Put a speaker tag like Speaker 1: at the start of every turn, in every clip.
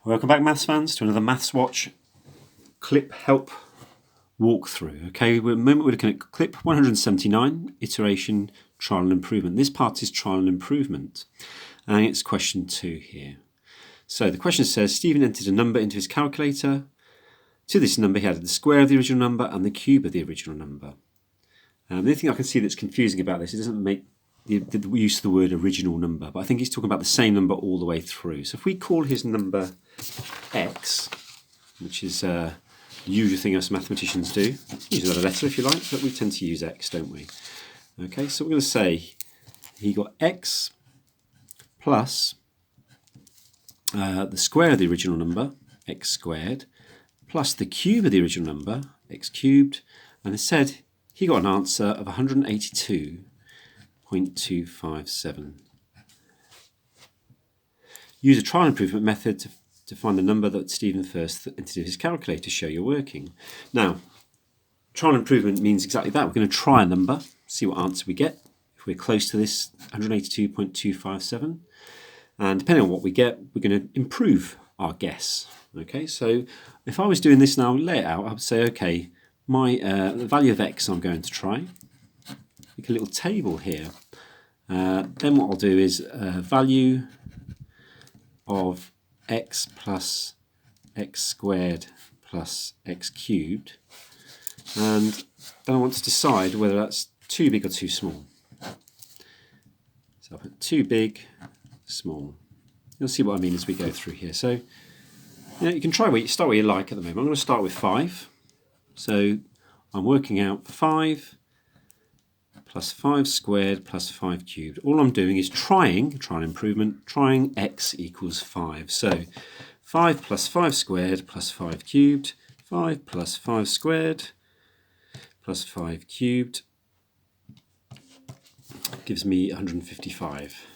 Speaker 1: Welcome back, maths fans, to another Maths Watch clip help walkthrough. Okay, at the moment we're looking at clip 179, iteration, trial and improvement. This part is trial and improvement, and it's question 2 here. So the question says, Stephen entered a number into his calculator. To this number he added the square of the original number and the cube of the original number. The only thing I can see that's confusing about this, it doesn't make the use of the word original number, but I think he's talking about the same number all the way through. So if we call his number x, which is the usual thing us mathematicians do, use another letter if you like, but we tend to use x, don't we? Okay, so we're going to say he got x plus the square of the original number, x squared, plus the cube of the original number, x cubed, and it said he got an answer of 182.257. Use a trial improvement method to find the number that Stephen first entered in his calculator to show you're working. Now, trial improvement means exactly that. We're going to try a number, see what answer we get. If we're close to this 182.257, and depending on what we get, we're going to improve our guess. Okay, so if I was doing this now, lay it out, I would say, okay, the value of x I'm going to try. Make a little table here. Then what I'll do is value of x plus x squared plus x cubed, and then I want to decide whether that's too big or too small. So I'll put too big, small. You'll see what I mean as we go through here. So you can start where you like at the moment. I'm going to start with 5. So I'm working out 5 plus 5 squared plus 5 cubed. All I'm doing is trying improvement, trying x equals 5. So 5 plus 5 squared plus 5 cubed, 5 plus 5 squared plus 5 cubed gives me 155.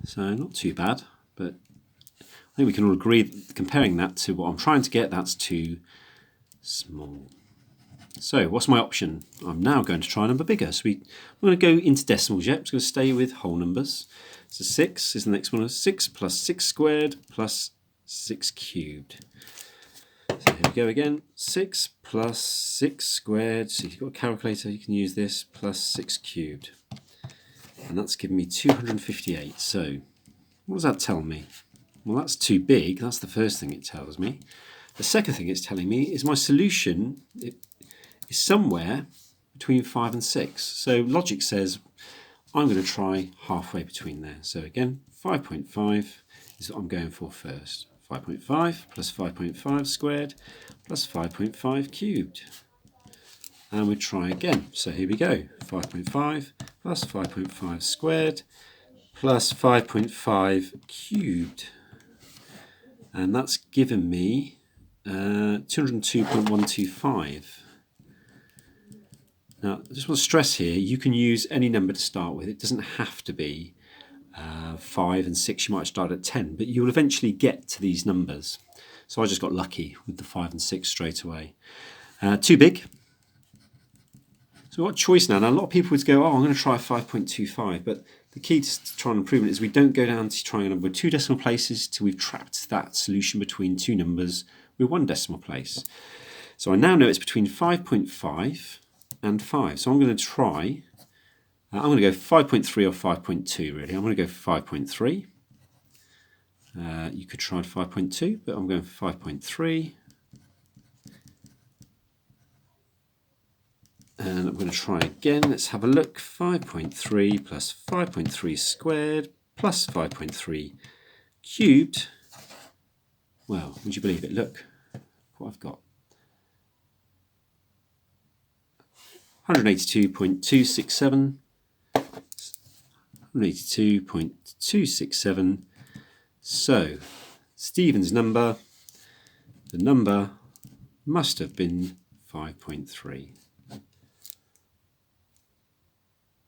Speaker 1: So not too bad, but I think we can all agree that comparing that to what I'm trying to get, that's too small. So what's my option? I'm now going to try a number bigger. So we're going to go into decimals yet. I'm just going to stay with whole numbers. So 6 is the next one. 6 plus 6 squared plus 6 cubed. So here we go again. 6 plus 6 squared. So if you've got a calculator, you can use this, plus 6 cubed. And that's given me 258. So what does that tell me? Well, that's too big. That's the first thing it tells me. The second thing it's telling me is my solution is somewhere between 5 and 6. So logic says I'm going to try halfway between there. So again, 5.5 is what I'm going for first. 5.5 plus 5.5 squared plus 5.5 cubed. And we try again. So here we go. 5.5 plus 5.5 squared plus 5.5 cubed. And that's given me 202.125. Now, I just want to stress here, you can use any number to start with. It doesn't have to be 5 and 6. You might start at 10, but you'll eventually get to these numbers. So I just got lucky with the 5 and 6 straight away. Too big. So what choice now? Now, a lot of people would go, I'm going to try 5.25, but the key to trial and improvement is we don't go down to trying a number with 2 decimal places till we've trapped that solution between 2 numbers with 1 decimal place. So I now know it's between 5.5 and 5. So I'm going to try, I'm going to go 5.3 or 5.2 really. I'm going to go for 5.3. You could try 5.2, but I'm going for 5.3. And I'm going to try again. Let's have a look. 5.3 plus 5.3 squared plus 5.3 cubed. Well, would you believe it? Look what I've got. 182.267. 182.267. So, Stephen's number, the number must have been 5.3.